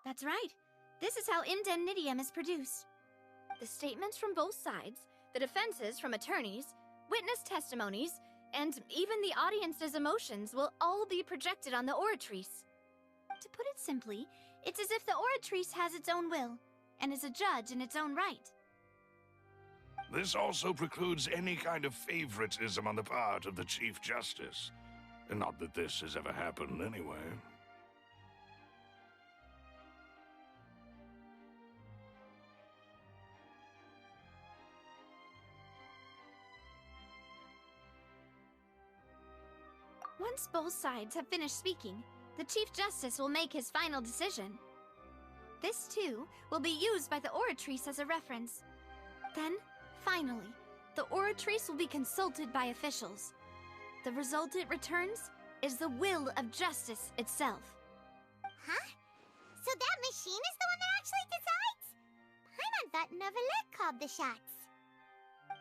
That's right. This is how indemnitium is produced. The statements from both sides, the defenses from attorneys, witness testimonies, and even the audience's emotions will all be projected on the oratrice. To put it simply, it's as if the oratrice has its own will, and is a judge in its own right. This also precludes any kind of favoritism on the part of the Chief Justice. And not that this has ever happened anyway. Once both sides have finished speaking, the Chief Justice will make his final decision. This, too, will be used by the oratrice as a reference. Then, finally, the oratrice will be consulted by officials. The result it returns is the will of justice itself. Huh? So that machine is the one that actually decides? Paimon thought Neuvillette called the shots.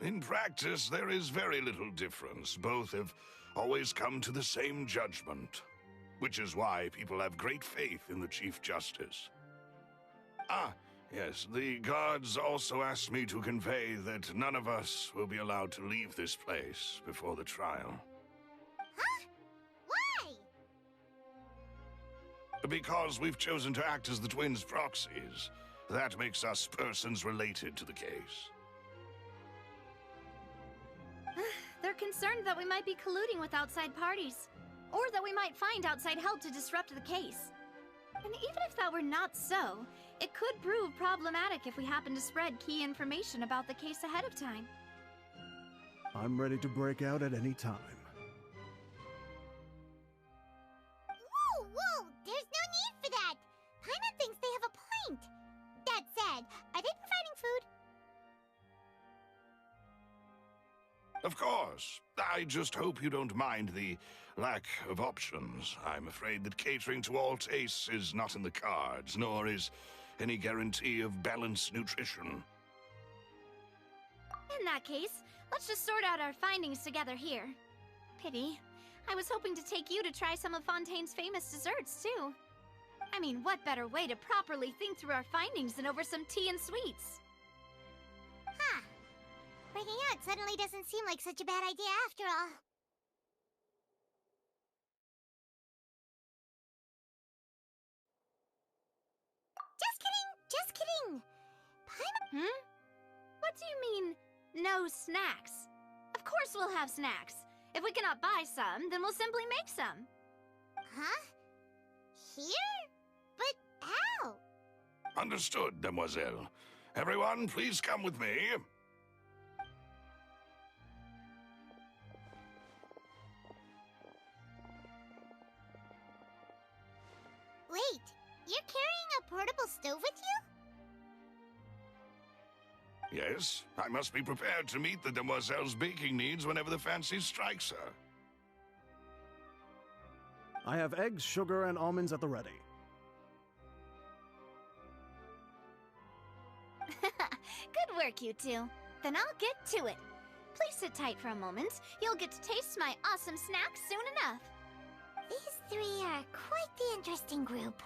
In practice, there is very little difference. Both have always come to the same judgment, which is why people have great faith in the Chief Justice. Ah, yes, the guards also asked me to convey that none of us will be allowed to leave this place before the trial. Huh? Why? Because we've chosen to act as the twins' proxies. That makes us persons related to the case. They're concerned that we might be colluding with outside parties, or that we might find outside help to disrupt the case. And even if that were not so, it could prove problematic if we happen to spread key information about the case ahead of time. I'm ready to break out at any time. Whoa, whoa! There's no need for that! Paimon thinks they have a point. That said, are they providing food? Of course. I just hope you don't mind the lack of options. I'm afraid that catering to all tastes is not in the cards, nor is any guarantee of balanced nutrition. In that case, let's just sort out our findings together here. Pity. I was hoping to take you to try some of Fontaine's famous desserts, too. I mean, what better way to properly think through our findings than over some tea and sweets? Huh. Breaking out suddenly doesn't seem like such a bad idea after all. Just kidding! Paimon... What do you mean, no snacks? Of course we'll have snacks. If we cannot buy some, then we'll simply make some. Huh? Here? But how? Understood, Demoiselle. Everyone, please come with me. Wait, you're carrying a portable stove with you? Yes, I must be prepared to meet the Demoiselle's baking needs whenever the fancy strikes her. I have eggs, sugar, and almonds at the ready. Good work, you two. Then I'll get to it. Please sit tight for a moment. You'll get to taste my awesome snacks soon enough. These three are quite the interesting group.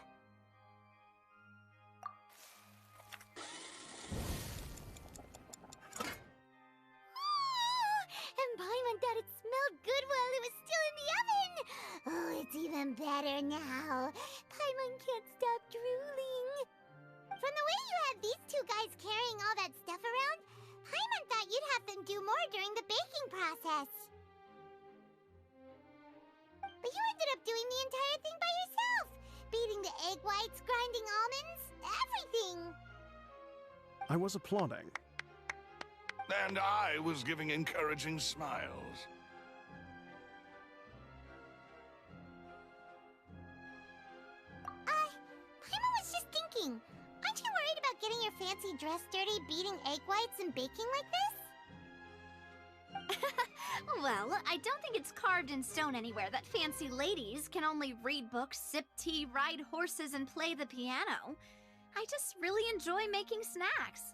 And Paimon thought it smelled good while it was still in the oven! Oh, it's even better now. Paimon can't stop drooling. From the way you have these two guys carrying all that stuff around, Paimon thought you'd have them do more during the baking process. But you ended up doing the entire thing by yourself! Beating the egg whites, grinding almonds, everything! I was applauding. And I was giving encouraging smiles. Paimon was just thinking, aren't you worried about getting your fancy dress dirty beating egg whites and baking like this? Well, I don't think it's carved in stone anywhere that fancy ladies can only read books, sip tea, ride horses, and play the piano. I just really enjoy making snacks.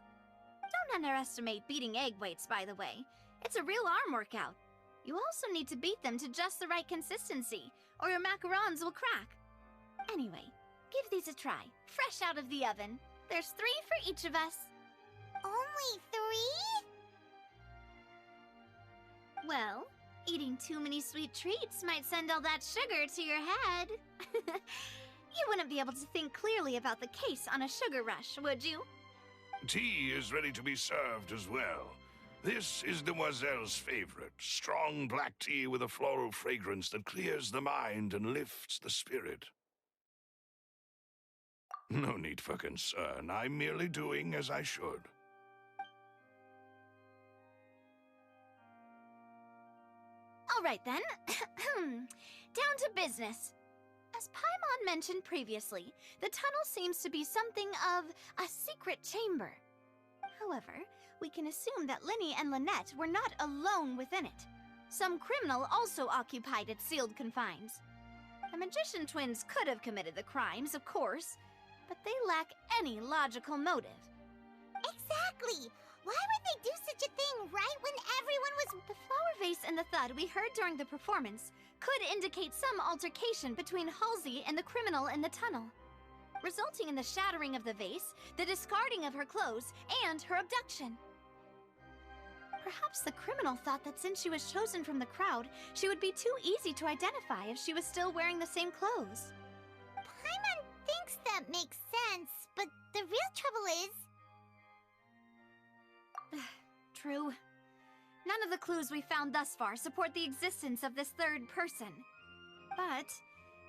Don't underestimate beating egg whites, by the way. It's a real arm workout. You also need to beat them to just the right consistency, or your macarons will crack. Anyway, give these a try, fresh out of the oven. There's 3 for each of us. Only 3? Well, eating too many sweet treats might send all that sugar to your head. You wouldn't be able to think clearly about the case on a sugar rush, would you? Tea is ready to be served as well. This is Demoiselle's favorite, strong black tea with a floral fragrance that clears the mind and lifts the spirit. No need for concern. I'm merely doing as I should. All right then. Down to business. As Paimon mentioned previously, the tunnel seems to be something of a secret chamber. However, we can assume that Lyney and Lynette were not alone within it. Some criminal also occupied its sealed confines. The magician twins could have committed the crimes, of course, but they lack any logical motive. Exactly! Why would they do such a thing right when everyone was... The flower vase and the thud we heard during the performance could indicate some altercation between Halsey and the criminal in the tunnel, resulting in the shattering of the vase, the discarding of her clothes, and her abduction. Perhaps the criminal thought that since she was chosen from the crowd, she would be too easy to identify if she was still wearing the same clothes. Paimon thinks that makes sense, but the real trouble is... True. None of the clues we found thus far support the existence of this third person. But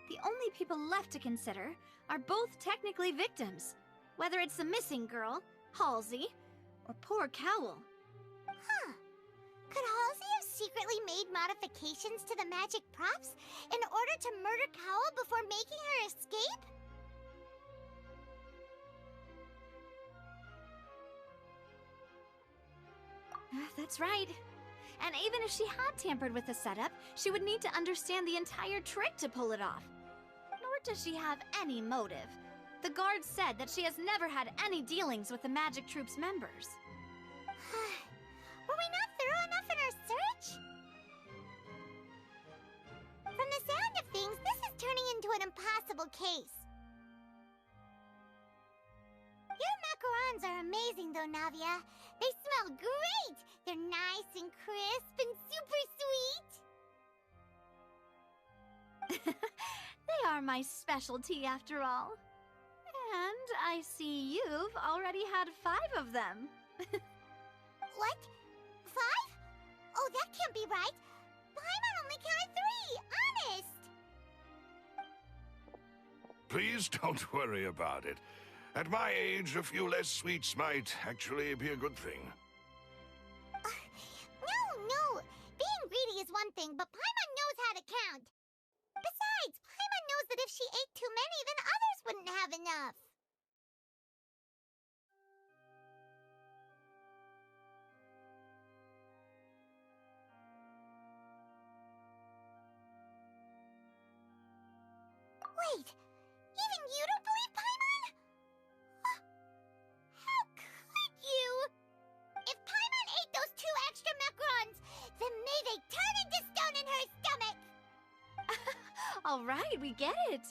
the only people left to consider are both technically victims, whether it's the missing girl, Halsey, or poor Cowell. Huh. Could Halsey have secretly made modifications to the magic props in order to murder Cowell before making her escape? That's right. And even if she had tampered with the setup, she would need to understand the entire trick to pull it off. Nor does she have any motive. The guards said that she has never had any dealings with the Magic Troop's members. Were we not thorough enough in our search? From the sound of things, this is turning into an impossible case. Your macarons are amazing, though, Navia. They smell great! They're nice and crisp and super sweet! They are my specialty, after all. And I see you've already had 5 of them. What? 5? Oh, that can't be right. Paimon only counted 3, honest! Please don't worry about it. At my age, a few less sweets might actually be a good thing. No. Being greedy is one thing, but Paimon knows how to count. Besides, Paimon knows that if she ate too many, then others wouldn't have enough. Wait, even you don't believe Paimon? How could you? If Paimon ate those 2 extra macarons, then may they turn into stone in her stomach! All right, we get it.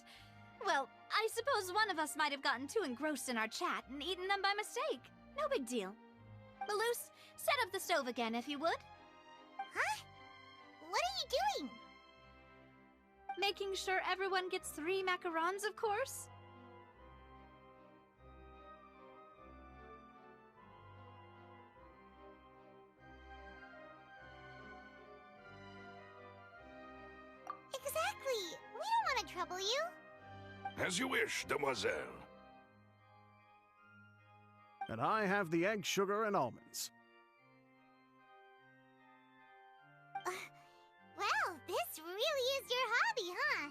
Well, I suppose one of us might have gotten too engrossed in our chat and eaten them by mistake. No big deal. Malus, set up the stove again if you would. Huh? What are you doing? Making sure everyone gets 3 macarons, of course. Exactly. We don't want to trouble you. As you wish, Demoiselle. And I have the egg, sugar, and almonds. Well, this really is your hobby, huh?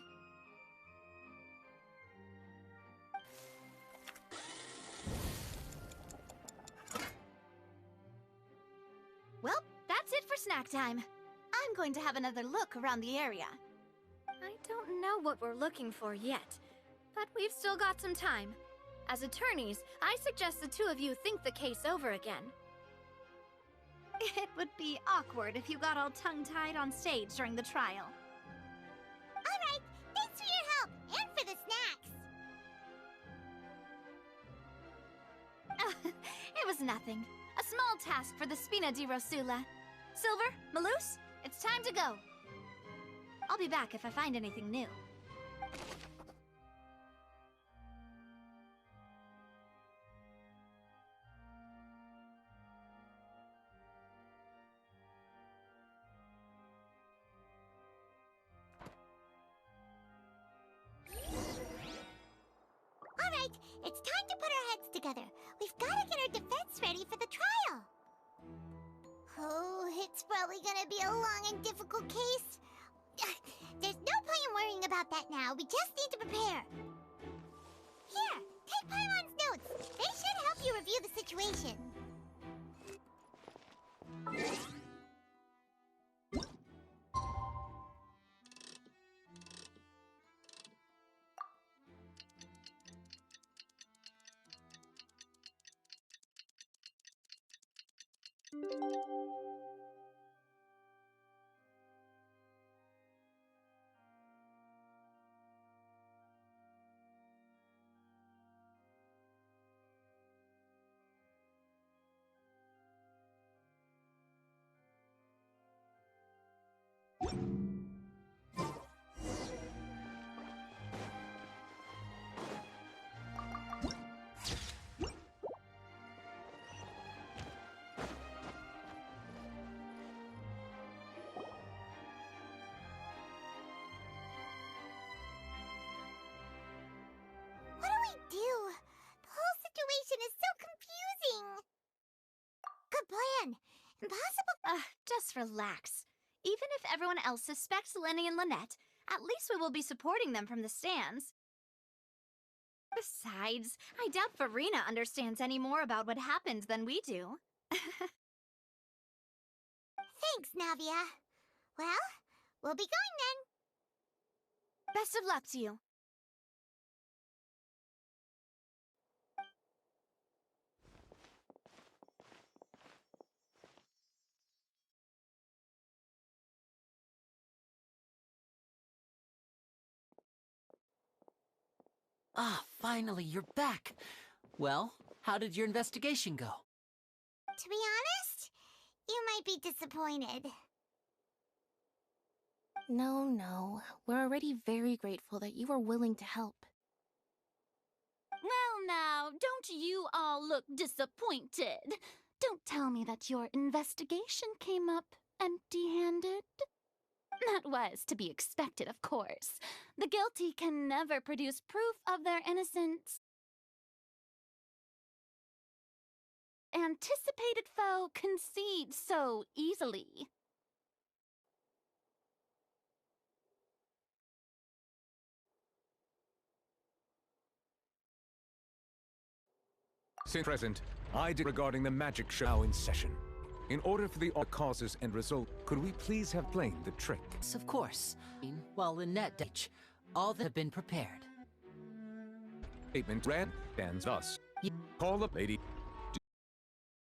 Well, that's it for snack time. I'm going to have another look around the area. I don't know what we're looking for yet, but we've still got some time. As attorneys, I suggest the 2 of you think the case over again. It would be awkward if you got all tongue-tied on stage during the trial. All right, thanks for your help and for the snacks. nothing. A small task for the Spina di Rosula. Silver, Malus, it's time to go. I'll be back if I find anything new. Alright, it's time to put our heads together. We've got to get our defense ready for the trial. Oh, it's probably gonna be a long and difficult case. There's no point in worrying about that now. We just need to prepare. Here, take Paimon's notes. They should help you review the situation. What do we do? The whole situation is so confusing. Good plan. Impossible. Just relax. Even if everyone else suspects Lenny and Lynette, at least we will be supporting them from the stands. Besides, I doubt Farina understands any more about what happened than we do. Thanks, Navia. Well, we'll be going then. Best of luck to you. Ah, finally, you're back. Well, how did your investigation go? To be honest, you might be disappointed. No. We're already very grateful that you were willing to help. Well now, don't you all look disappointed. Don't tell me that your investigation came up empty-handed. That was to be expected, of course. The guilty can never produce proof of their innocence. Anticipated foe concedes so easily. Since present, I did regarding the magic show in session. In order for the causes and result, could we please have played the trick? Yes, of course. While Lynette ditch, all that have been prepared. Statement read, stands us. Call the lady.